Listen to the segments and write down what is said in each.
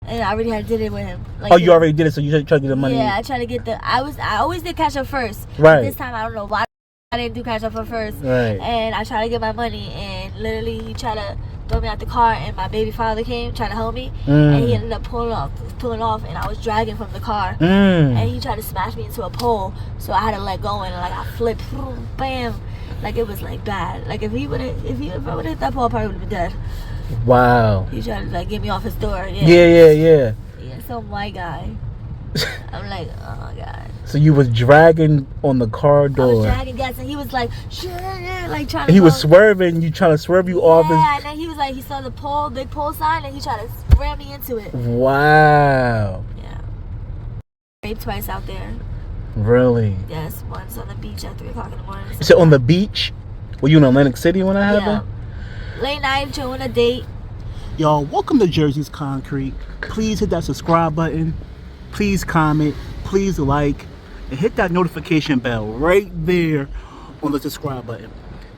And I already did it with him. Like, oh, you already did it, so you tried to get the money. Yeah, I tried to get I always did Cash App first. Right. This time I don't know why I didn't do Cash App first. Right. And I tried to get my money, and literally he tried to throw me out the car, and my baby father came trying to help me, and he ended up pulling off, and I was dragging from the car, and he tried to smash me into a pole, so I had to let go, and like I flipped, bam, like it was like bad. Like if I would have hit that pole, I probably would have been dead. Wow. He tried to like get me off his door. Yeah. Yeah, some white guy. I'm like, oh my god. So you was dragging on the car door. I was dragging gas, and he was like, like trying to. He was swerving. You trying to swerve you off. Yeah, and then he was like, he saw the big pole sign, and he tried to ram me into it. Wow. Yeah. Raped twice out there. Really? Yes, once on the beach at 3 o'clock in the morning. So on the beach? Were you in Atlantic City when that happened? Yeah. Late night, chilling a date. Y'all, welcome to Jersey's Concrete. Please hit that subscribe button. Please comment. Please like. And hit that notification bell right there on the subscribe button.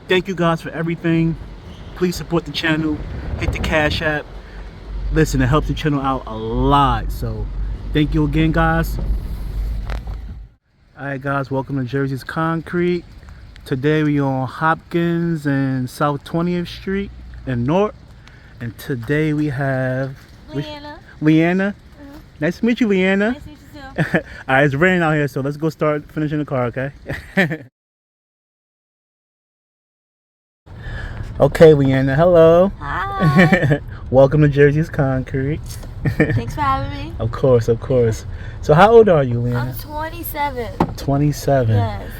Thank you guys for everything. Please support the channel. Hit the Cash App. Listen, it helps the channel out a lot. So, thank you again, guys. Alright, guys, welcome to Jersey's Concrete. Today we on Hopkins and South 20th Street in North. And today we have Leanna. Nice to meet you, Leanna. Nice to meet you too. Alright, it's raining out here, so let's go start finishing the car, okay? Okay, Leanna, hello. Hi. Welcome to Jersey's Concrete. Thanks for having me. Of course. So how old are you, Leanna? I'm 27. 27. Yes.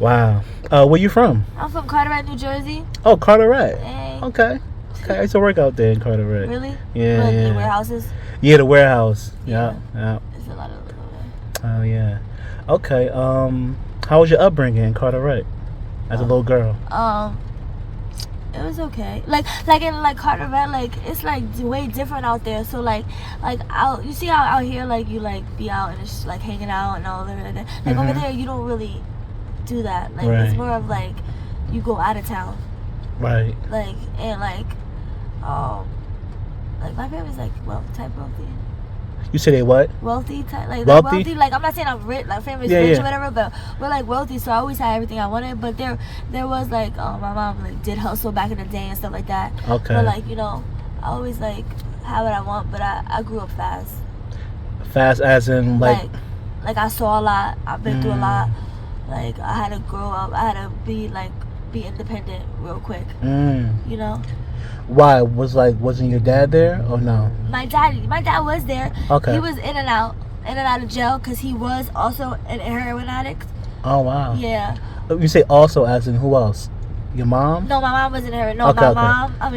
Wow. Where you from? I'm from Carteret, New Jersey. Oh, Carteret. Hey. Okay. I used to work out there in Carteret. Really? Yeah. Like, yeah. in warehouses? Yeah, the warehouse. Yeah. There's a lot of them there. Oh yeah. Okay. How was your upbringing in Carteret as a little girl? It was okay. Like in Carteret, like it's like way different out there. So like out, you see how out here like you like be out and it's just like hanging out and all that. Like over there, you don't really do that. Like it's more of like you go out of town. Right. Like and like my family's like type wealthy. You say they what? Wealthy type, like wealthy. Like I'm not saying I'm rich, like family's rich or whatever, but we're like wealthy, so I always had everything I wanted. But there was like my mom like did hustle back in the day and stuff like that. Okay. But like I always like have what I want, but I grew up fast. Fast as in like I saw a lot. I've been through a lot. Like I had to grow up. I had to be independent real quick. You know. Why? Wasn't your dad there or no? My dad was there. Okay. He was in and out of jail because he was also an heroin addict. Oh wow. Yeah. You say also as in who else? Your mom? No, my mom wasn't heroin. No, my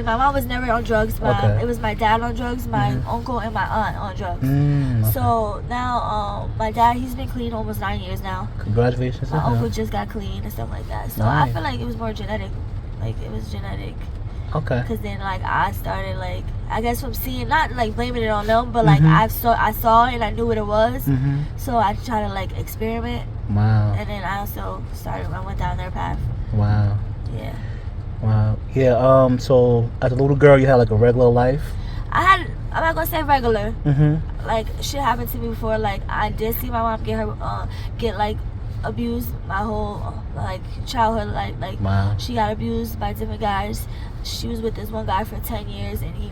mom was never on drugs. It was my dad on drugs, my uncle and my aunt on drugs. Okay. So now my dad, he's been clean almost 9 years now. Congratulations. My uncle just got clean and stuff like that. So nice. I feel like it was more genetic. Like it was genetic. Okay. Because then like I started like I guess from seeing, not like blaming it on them, but like I saw it and I knew what it was. So I tried to like experiment. Wow. And then I also I went down their path. Wow. Yeah. Wow. Yeah. So as a little girl, you had like a regular life. I'm not gonna say regular. Like shit happened to me before. Like I did see my mom get like abused my whole like childhood. Like wow. She got abused by different guys. She was with this one guy for 10 years, and he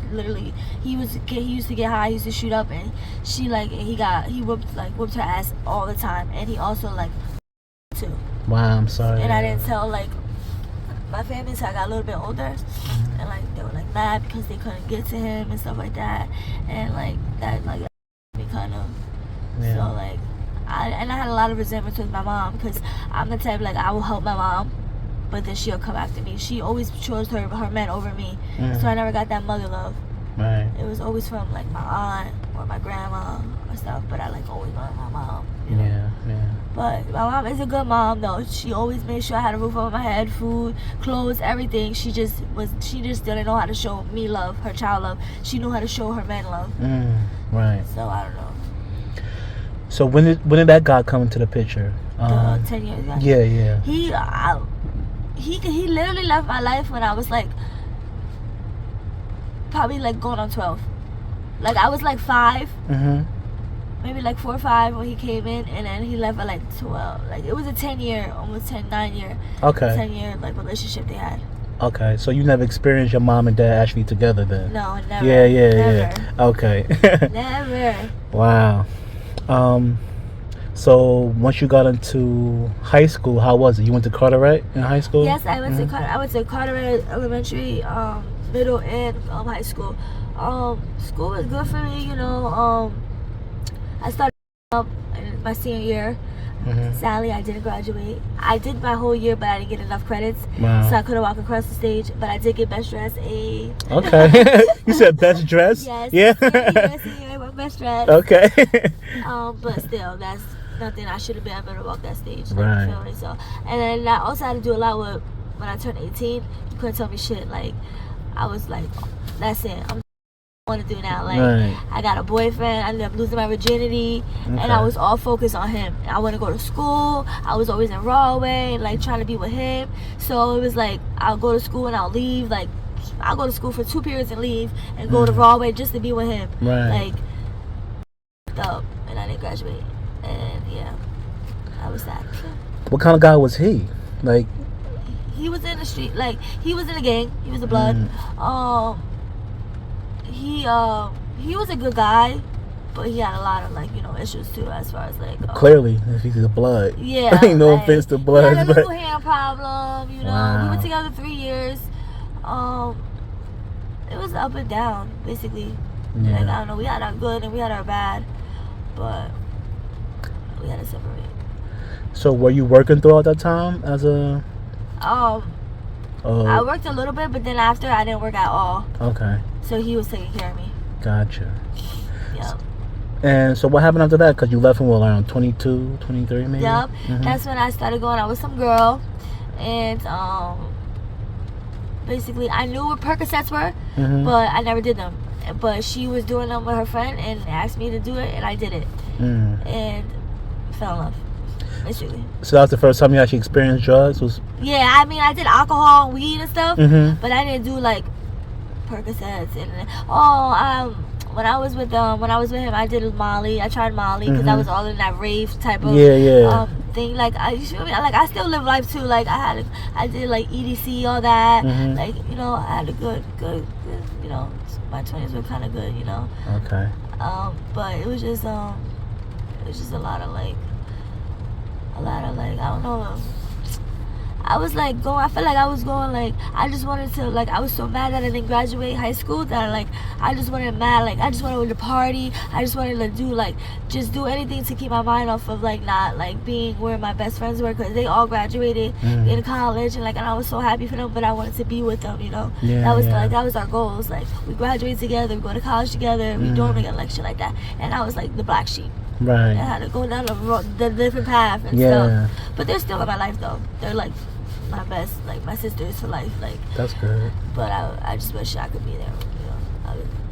used to get high, he used to shoot up, and he whooped her ass all the time, and he also like too. Wow, I'm sorry. And I didn't tell like my family until I got a little bit older, and like they were like mad because they couldn't get to him and stuff like that, and like that like me kind of. Yeah. So like I had a lot of resentment with my mom because I'm the type like I will help my mom, but then she'll come after me. She always chose her men over me, so I never got that mother love. Right. It was always from like my aunt or my grandma or stuff, but I like always wanted my mom. You know? Yeah. But my mom is a good mom though. She always made sure I had a roof over my head, food, clothes, everything. She just didn't know how to show me love, her child love. She knew how to show her men love. Right. So I don't know. So when did that guy come into the picture? 10 years ago. Yeah. He literally left my life when I was like probably like going on 12. Like I was like 5, Mhm. maybe like 4 or 5 when he came in, and then he left at like 12. Like it was a 10-year, almost 9-year, Okay. 10-year like relationship they had. Okay. So you never experienced your mom and dad actually together then? No, never. Yeah. Never. Okay. Never. Wow. So once you got into high school, how was it? You went to Carteret in high school? Yes, I went to I went to Carteret Elementary, middle and high school. School was good for me, you know. I started up in my senior year. Sadly, I didn't graduate. I did my whole year, but I didn't get enough credits, so I couldn't walk across the stage. But I did get best dress A. Okay. You said best dress? Yes. Yeah. Senior year, I went best dress. Okay. But still, that's nothing. I should have been able to walk that stage. Like, Right. You feel me? So, and then I also had to do a lot with when I turned 18. You couldn't tell me shit. Like, I was like, that's it. I'm want to do now. Like, Right. I got a boyfriend. I ended up losing my virginity, and Okay. I was all focused on him. I want to go to school. I was always in Broadway, like trying to be with him. So it was like I'll go to school and I'll leave. Like I'll go to school for 2 periods and leave, and go to Broadway just to be with him. Right. Like, up, and I didn't graduate, and yeah, I was sad. What kind of guy was he? Like, He was in the street, like he was in the gang. He was a blood. He was a good guy, but he had a lot of like issues too, as far as like clearly, if he's a blood. yeah. No like, offense to he blood, had a but little hand problem. We Wow. were together 3 years. It was up and down basically. Yeah. Like I don't know, we had our good and we had our bad, but we had to separate. So were you working throughout that time as a? I worked a little bit, but then after I didn't work at all. Okay. So he was taking care of me. Gotcha. Yeah. And so what happened after that? Because you left him around 22, 23 maybe? Yep. Mhm. That's when I started going out with some girl, and basically I knew what Percocets were, Mhm. but I never did them. But she was doing them with her friend and asked me to do it, and I did it, and fell in love, basically. So that was the first time you actually experienced drugs? Was Yeah, I mean I did alcohol and weed and stuff, Mhm. but I didn't do like Percocets and when I was with him, I did Molly. I tried Molly because I was all in that rave type of Yeah. thing. Like you feel me? Like I still live life too. Like I did like EDC, all that. Mhm. Like I had a good. My 20s were kind of good. Okay. But it was just a lot of like I don't know. I was like I felt like I was going like I just wanted to like I was so mad that I didn't graduate high school that like I just wanted I just wanted to party. I just wanted to just do anything to keep my mind off of like not like being where my best friends were, because they all graduated in college, and I was so happy for them, but I wanted to be with them. Yeah, that was our goals. Like we graduate together, we go to college together, we dorm together, like shit like that. And I was like the black sheep. Right. I had to go down the different path and stuff. But they're still in my life though. They're like my best, like my sisters for life. Like That's good. but I just wish I could be there.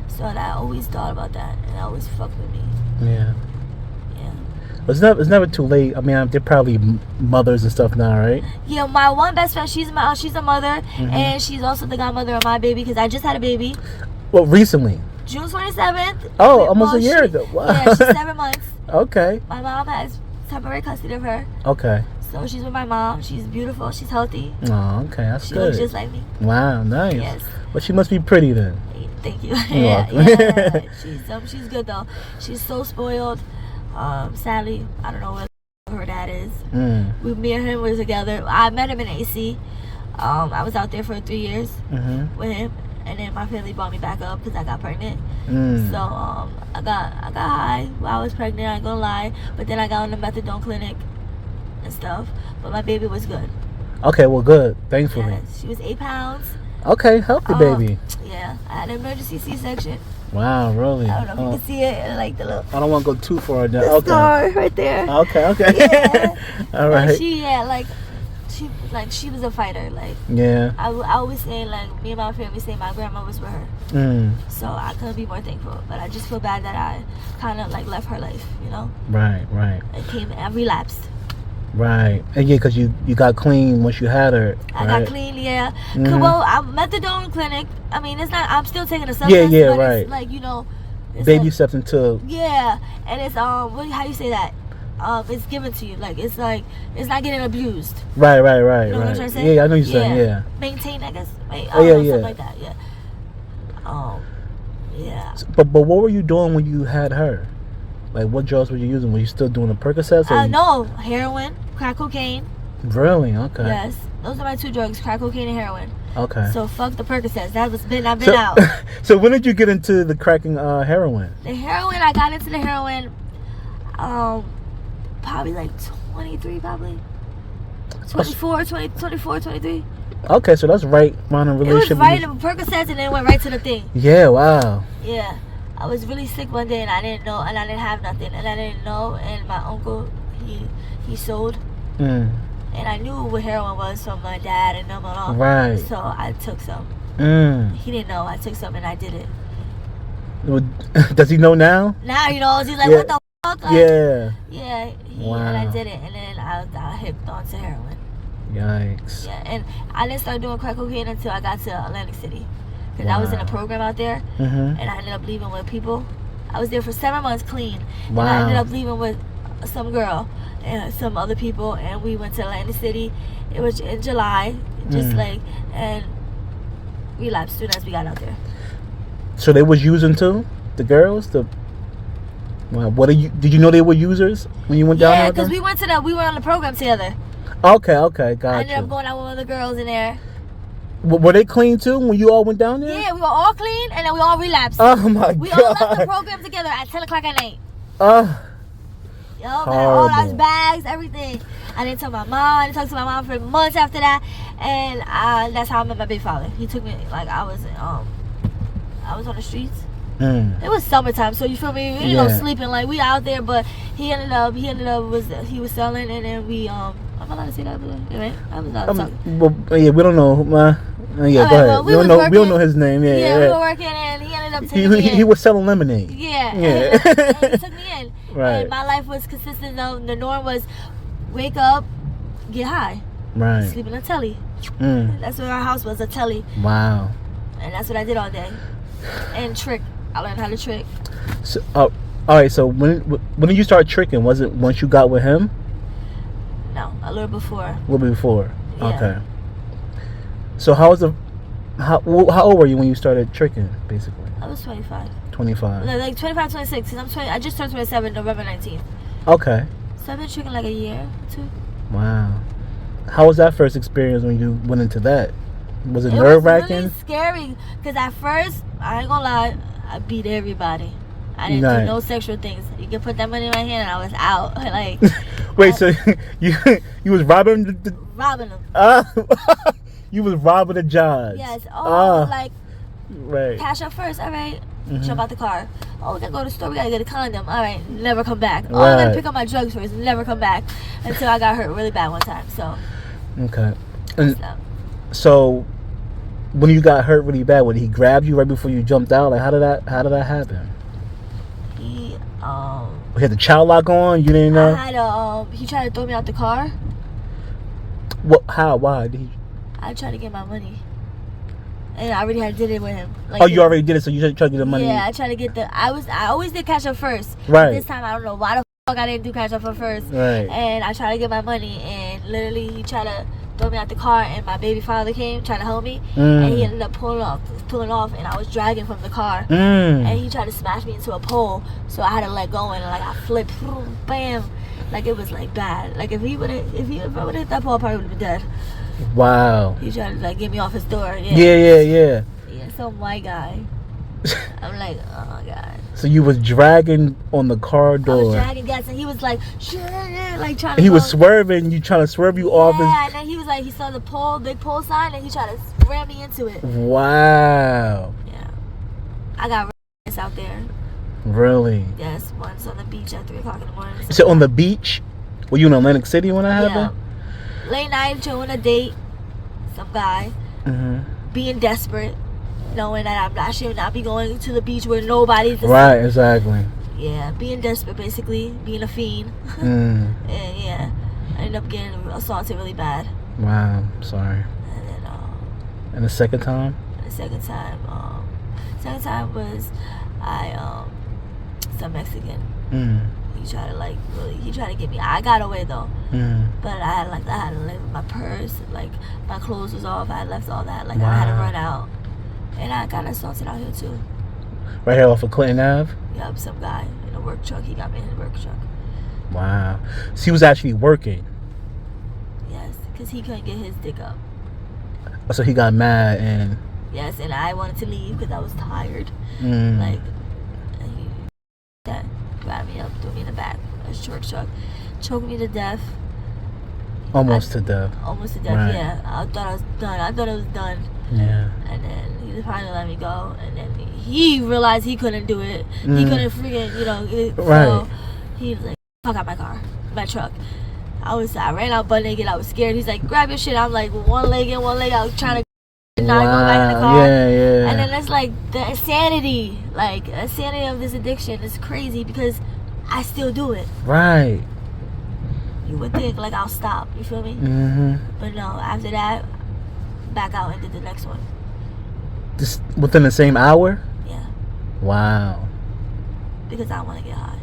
So I always thought about that, and it always fucked with me. Yeah. Yeah. It's never too late. I mean, they're probably mothers and stuff now, right? Yeah, my one best friend, she's a mother, and she's also the godmother of my baby, because I just had a baby. Well, recently. June 27th. Oh, almost a year ago. Wow. Yeah, she's 7 months. Okay. My mom has temporary custody of her. Okay. So she's with my mom. She's beautiful. She's healthy. Oh, okay. That's She good. looks just like me. Wow, nice. Yes. Well, she must be pretty then. Thank you. You're yeah. She's good though. She's so spoiled. Sadly, I don't know where her dad is. Me and him were together. I met him in AC. I was out there for 3 years with him, and then my family brought me back up because I got pregnant. So I got high while I was pregnant. I ain't gonna lie, but then I got on the methadone clinic and stuff. But my baby was good. Okay, well, good. Thankfully. Yeah, she was 8 pounds. Okay, healthy baby. Yeah, I had an emergency C-section. Wow, really? I don't know if you can see it, like the little I don't want to go too far down. the scar right there. Okay. Yeah. All right. She was a fighter. Like Yeah. I always say, like me and my family say my grandma was with her. So I couldn't be more thankful. But I just feel bad that I kind of like left her life. Right. I relapsed. Right. And yeah, because you got clean once you had her. I right? got clean, yeah. Well, I'm methadone clinic. I mean, it's not. I'm still taking a substance. Yeah, but right. It's like baby like, steps into. Yeah, and it's how do you say that? It's given to you. Like it's not getting abused. Right. You know what I'm trying to say? Yeah, I know you're saying. Yeah. Maintain, I guess. Wait, Oh, yeah, something like that. Yeah. Yeah. But what were you doing when you had her? Like, what drugs were you using? Were you still doing the Percocets? No, heroin, crack cocaine. Really? Okay. Yes, those are my 2 drugs: crack cocaine and heroin. Okay. So fuck the Percocets. I've been out. So when did you get into the cracking heroin? The heroin, I got into the heroin, probably like 23, probably 24, 23. Okay, so that's right around a It was relationship. right in the Percocets and then went right to the thing. Yeah. Wow. Yeah, I was really sick one day and I didn't know, and I didn't have nothing, and I didn't know, and my uncle he sold. And I knew what heroin was from my dad and my mom. Right. So I took some. He didn't know. I took some and I did it. Does he know now? Now he knows. He's like, Yeah. what the fuck? Like, Yeah. Yeah. Wow. And I did it. And then I hooked on to heroin. Yikes. Yeah. And I didn't start doing crack cocaine until I got to Atlantic City. Because I was in a program out there. And I ended up leaving with people. I was there for 7 months clean. Wow. And I ended up leaving with some girl and some other people, and we went to Atlantic City. It was in July, and relapsed as soon as we got out there. So they was using too, the girls. Wow. Did you know they were users when you went down there? Yeah, because we were on the program together. Okay, gotcha. I ended up going out with one of the girls in there. Were they clean too when you all went down there? Yeah, we were all clean, and then we all relapsed. Oh my god. We all left the program together at 10 o'clock at night. Yo, all our bags, everything. I didn't tell my mom. I didn't talk to my mom for months after that, and that's how I met my big father. He took me like I was on the streets. It was summertime, so you feel me? You know, sleeping like we out there, but he ended up he was selling, and then we I'm allowed to say that, right? I'm allowed to talk. Well, yeah, we don't know. Yeah, go ahead. Well, we don't know his name. Yeah, we were working, and he ended up taking me in. He was selling lemonade. Yeah. And he took me in. Right. And my life was consistent of the norm was wake up, get high. Right. Sleep in a telly. That's what our house was, a telly. Wow. And that's what I did all day. And trick. I learned how to trick. So, all right. So when did you start tricking? Was it once you got with him? No, a little before. A little bit before. Yeah. Okay. So how old were you when you started tricking, basically? I was 25. 25. Like 25, 26. Cause I just turned 27 November 19th. Okay. So I've been tricking like a year or 2. Wow. How was that first experience when you went into that? Was it nerve-wracking? It was really scary. Because at first, I ain't gonna lie, I beat everybody. I didn't do no sexual things. You can put that money in my hand and I was out. Like. Wait, so you was robbing robbing them. You was robbing the jobs. Yes. Like right. Cash up first. All right. Jump out the car. Oh, we gotta go to the store. We gotta get a condom. All right. Never come back. Oh, I gotta pick up my drugs first. Never come back until I got hurt really bad one time. So. Okay. And so when you got hurt really bad, he grab you right before you jumped out? Like how did that happen? He had the child lock on. You didn't know. I had he tried to throw me out the car. What? How? Why did he? I tried to get my money. And I already did it with him. Like, you already did it, so you tried to get the money. Yeah, I tried to get I always did cash up first. Right. This time I don't know why the fuck I didn't do cash up first. Right. And I tried to get my money, and literally he tried to throw me out the car, and my baby father came trying to help me, and he ended up pulling off, and I was dragging from the car, and he tried to smash me into a pole, so I had to let go, and like I flipped, bam, like it was like bad. Like if I would have hit that pole, I probably would have been dead. Wow. He tried to like get me off his door. Yeah. Yeah, some white guy. I'm like, oh god. So you was dragging on the car door. I was dragging gas, and he was like, like trying to. He was swerving. You trying to swerve you off? Yeah, and then he was like, he saw the big pole sign, and he tried to ram me into it. Wow. Yeah, I got out there. Really? Yes, once on the beach at 3 o'clock in the morning. So on the beach? Were you in Atlantic City when that happened? Late night, showing a date, some guy, being desperate, knowing that I should not be going to the beach where nobody's. Right, exactly. Yeah, being desperate, basically, being a fiend. And yeah, I ended up getting assaulted really bad. Wow, sorry. And then, and the second time? The second time was I some Mexican. Mm. He tried to like really, he tried to get me. I got away though. Mm. But I had to leave my purse, like my clothes was off. I had left all that. Like I had to run out, and I got assaulted out here too. Right here off of Clinton Ave. Yup, some guy in a work truck. He got me in his work truck. Wow. So he was actually working. Yes, because he couldn't get his dick up. So he got mad and. Yes, and I wanted to leave because I was tired. Mm. Like, and he grabbed me up, threw me in the back of his work truck, choked me to death. Almost to death. Almost to death, right. Yeah. I thought I was done. I thought it was done. Yeah. And then he finally let me go. And then he realized he couldn't do it. He couldn't freaking, right. So he was like, fuck out my truck. I ran out butt naked. I was scared. He's like, grab your shit. I'm like, one leg in, one leg out, trying to not go back in the car. Yeah. And then it's like the insanity. Like, the insanity of this addiction is crazy because I still do it. Right. You would think like I'll stop, you feel me? Mm-hmm. But no, after that, back out and did the next one. Just within the same hour? Yeah. Wow. Because I want to get high.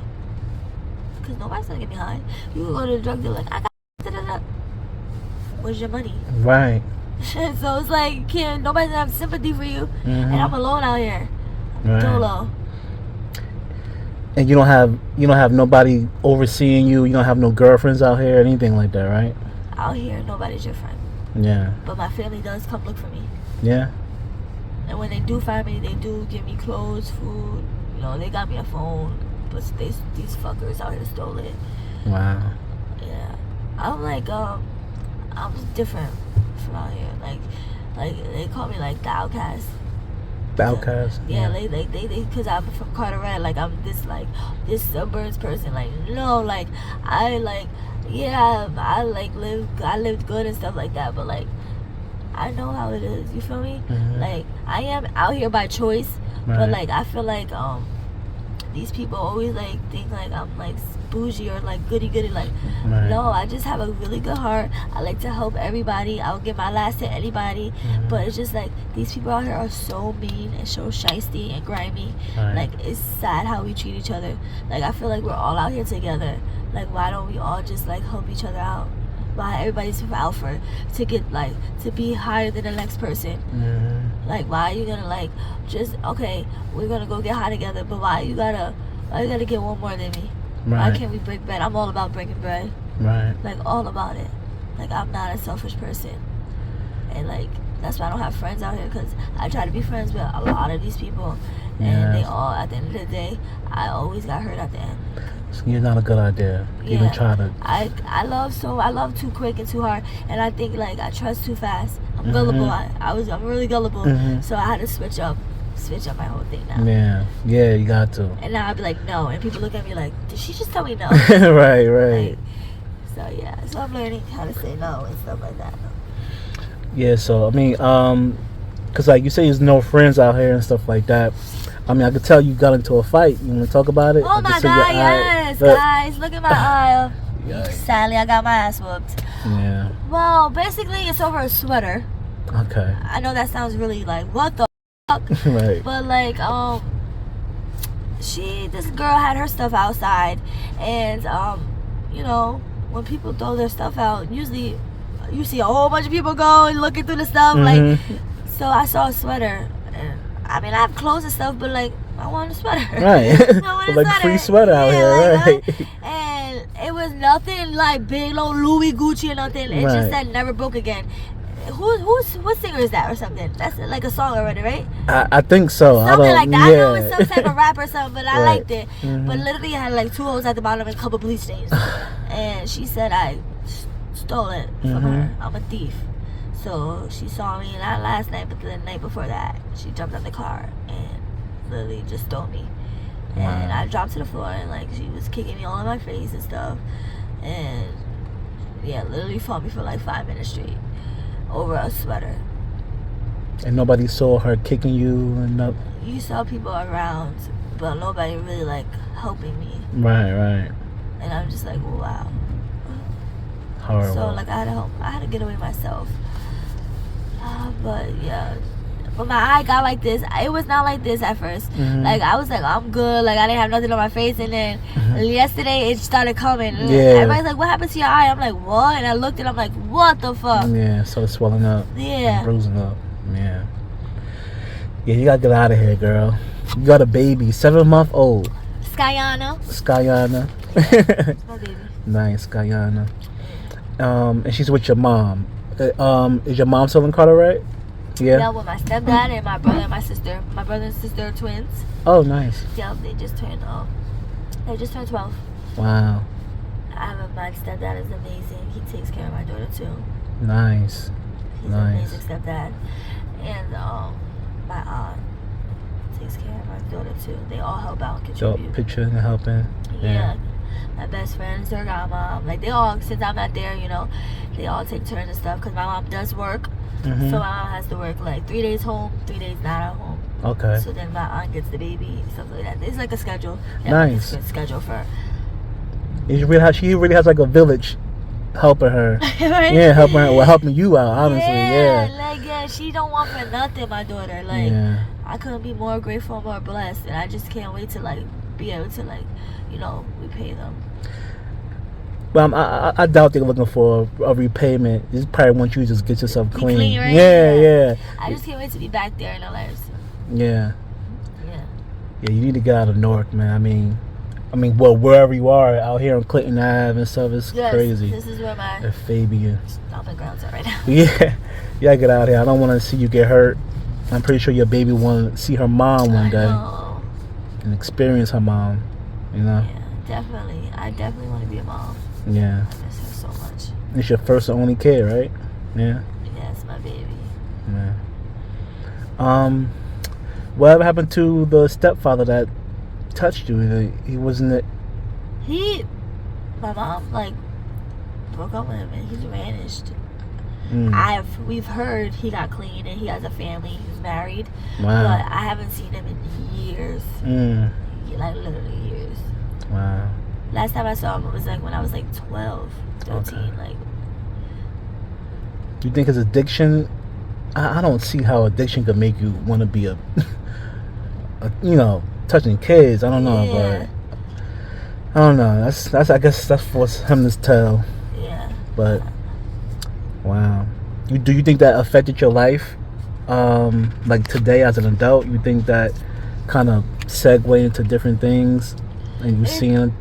Because nobody's gonna get me high. You go to the drug dealer like, I got da-da-da. Where's your money? Right. So it's like, nobody's gonna have sympathy for you. Mm-hmm. And I'm alone out here. I'm right. solo. And you don't have nobody overseeing you. You don't have no girlfriends out here, anything like that, right? Out here, nobody's your friend. Yeah. But my family does come look for me. Yeah. And when they do find me, they do give me clothes, food. They got me a phone. But these fuckers out here stole it. Wow. Yeah. I'm like, I'm different from out here. Like they call me like the outcast. The outcast. Yeah, they because I'm from Carteret. Like I'm this suburbs person. Like no, like I lived good and stuff like that. But like I know how it is. You feel me? Mm-hmm. Like I am out here by choice. Right. But like I feel like these people always like think like I'm like bougie or like goody like right. No, I just have a really good heart. I like to help everybody. I'll give my last to anybody. Mm-hmm. But it's just like these people out here are so mean and so shiesty and grimy. Right. Like it's sad how we treat each other. Like I feel like we're all out here together. Like why don't we all just like help each other out? Why everybody's out for to get like to be higher than the next person? Mm-hmm. Like why are you gonna like just okay, we're gonna go get high together, but why you gotta get one more than me? Right. Why can't we break bread? I'm all about breaking bread. Right. Like all about it. Like I'm not a selfish person, and like that's why I don't have friends out here because I try to be friends with a lot of these people, and they all at the end of the day, I always got hurt at the end. So you're not a good idea. Yeah. Even try to. I love too quick and too hard, and I think like I trust too fast. I'm gullible. I'm really gullible, so I had to switch up my whole thing now. Yeah, you got to. And now I'd be like, no, and people look at me like, did she just tell me no? right. Like, so yeah, so I'm learning how to say no and stuff like that. Yeah, so I mean, because like you say, there's no friends out here and stuff like that. I mean, I could tell you got into a fight. You want to talk about it? Oh my God, yes, guys, look at my eye. Sadly, I got my ass whooped. Yeah. Well, basically, it's over a sweater. Okay. I know that sounds really like, what the fuck? Right. But like, this girl had her stuff outside, and when people throw their stuff out, usually you see a whole bunch of people go and looking through the stuff. Like, so I saw a sweater. And, I mean, I have clothes and stuff, but like, I want a sweater. Right. I want a like sweater. Free sweater out here, right? And it was nothing like big, no Louis Gucci or nothing. It just said "Never Broke Again." What singer is that or something? That's like a song already, right? I think so. Something like that. I know it's some type of rap or something, but I liked it. Mm-hmm. But literally, it had like 2 holes at the bottom and a couple bleach stains. And she said I stole it from her. I'm a thief. So she saw me not last night, but the night before that, she jumped out the car and literally just stole me. And I dropped to the floor and like she was kicking me all in my face and stuff. And yeah, literally fought me for like 5 minutes straight over a sweater. And nobody saw her kicking you and no. You saw people around, but nobody really like helping me. Right. And I'm just like, wow. Horrible. So like I had to get away myself. But yeah, But my eye got like this. It was not like this at first. Like I was like, I'm good. Like I didn't have nothing on my face, and then yesterday it started coming. Yeah. Everybody's like, what happened to your eye? I'm like, what? And I looked and I'm like, what the fuck? Yeah, so it's swelling up. Yeah. And bruising up. Yeah. Yeah, you gotta get out of here, girl. You got a baby, 7-month-old. Skyana. Skyana. It's my baby. Nice, Skyana. And she's with your mom. Is your mom still in Carteret? Yeah. Yeah, with my stepdad and my brother and my sister. My brother and sister are twins. Oh, nice. Yeah, they just turned 12. Wow. My stepdad is amazing. He takes care of my daughter too. Nice. He's Nice. an amazing stepdad. And my aunt takes care of my daughter too. They all help out and So contribute. pitching and helping. Yeah. My best friends, their godmom. Like they all, since I'm not there, you know, they all take turns and stuff. Because my mom does work. So my mom has to work like 3 days home, 3 days not at home. Okay. So then my aunt gets the baby and stuff like that. It's like a schedule. Nice. It's a schedule for her. She really has like a village helping her. Right? Yeah, helping her. Well, helping you out, honestly. Yeah. Like she don't want for nothing, my daughter. Like Yeah. I couldn't be more grateful, more blessed, and I just can't wait to like be able to like, you know, repay them. Well, I doubt they're looking for a repayment. They probably want you to just get yourself Be clean. clean, right? Yeah. I just can't wait to be back there in their lives. Yeah. Yeah. Yeah, you need to get out of Newark, man. I mean, well, wherever you are out here on Clinton Ave and stuff, it's Yes, crazy. This is where my At Fabian. stomping grounds are right now. Yeah, you gotta get out of here. I don't want to see you get hurt. I'm pretty sure your baby want to see her mom one day No. and experience her mom. You know? Yeah, definitely. I definitely want to be a mom. Yeah. I miss her so much. It's your first and only kid, right? Yeah. Yes, my baby. Yeah. Whatever happened to the stepfather that touched you? He wasn't it. My mom like broke up with him and he's vanished. We've heard he got clean and he has a family. He's married, Wow. but I haven't seen him in years. Like literally years. Wow. Last time I saw him was like when I was like 12, 13. Okay. Like, Do you think his addiction? I don't see how addiction could make you want to be a you know, touching kids. I don't know, yeah, but I don't know. That's I guess that's for him to tell. yeah. But wow. Do you think that affected your life? Like today as an adult, you think that kind of segue into different things, and you seeing?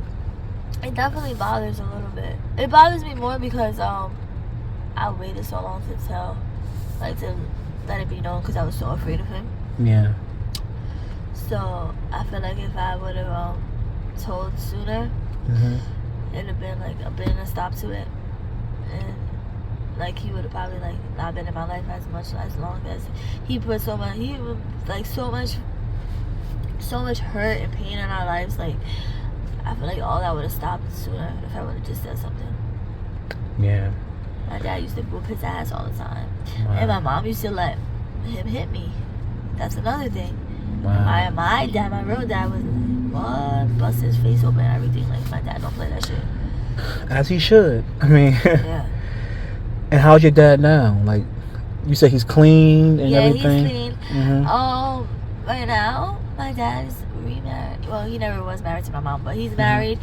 It definitely bothers a little bit. It bothers me more because I waited so long to tell, like to let it be known because I was so afraid of him. Yeah. So I feel like if I would have told sooner, it'd have been like a stop to it, and like he would have probably like not been in my life as long as he put so much hurt and pain in our lives. Like I feel like all that would have stopped sooner if I would have just said something. Yeah. My dad used to whoop his ass all the time, Wow. and my mom used to let him hit me. That's another thing. Wow. My dad, my real dad, was what? Bust his face open and everything. Like my dad don't play that shit. As he should. I mean. Yeah. And how's your dad now? Like, you said he's clean and everything? He's clean. Right now, my dad is remarried. Well, he never was married to my mom, but he's married.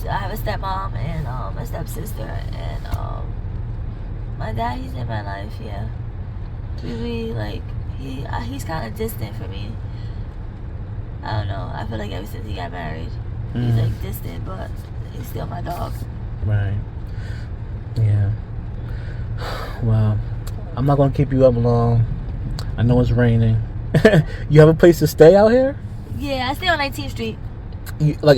I have a stepmom and a stepsister, and my dad, he's in my life. Yeah, really, like he's kind of distant for me. I don't know. I feel like ever since he got married, he's like distant, but he's still my dog. Right. Yeah. Well, I'm not gonna keep you up long. I know it's raining. You have a place to stay out here? Yeah, I stay on 19th Street. Like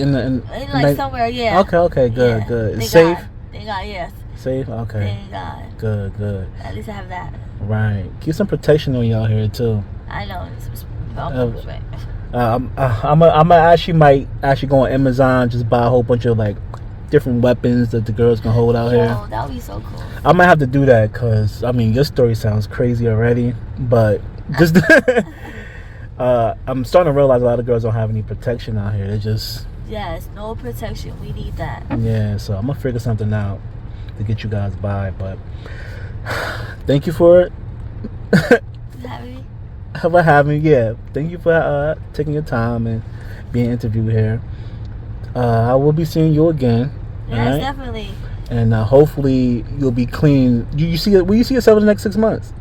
Somewhere, yeah. Okay, good, Yeah. good. Thank Safe? God. Thank God, yes. Safe? Okay. Thank God. Good. At least I have that. Right. Keep some protection on you out here too. I know. I'm might actually go on Amazon, just buy a whole bunch of like different weapons that the girls can hold out here. That would be so cool. I might have to do that because I mean your story sounds crazy already, but just I'm starting to realize a lot of girls don't have any protection out here. They just Yes, no protection. We need that. yeah. So I'm gonna figure something out to get you guys by. But thank you for it. You having me? for having me. Yeah, thank you for taking your time and being interviewed here. I will be seeing you again. Yes, right? definitely. And hopefully you'll be clean. Will you see yourself in the next 6 months?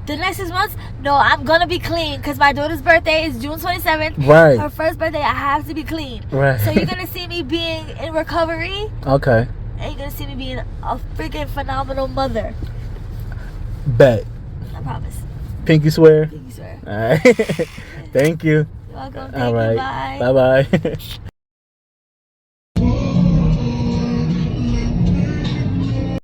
The next 6 months? No, I'm gonna be clean because my daughter's birthday is June 27th. Right. Her first birthday, I have to be clean. Right. So you're gonna see me being in recovery. Okay. And you're gonna see me being a freaking phenomenal mother. Bet. I promise. Pinky swear? Pinky swear. All right. Thank you. You're welcome. All Thank right. you. Bye. Bye-bye.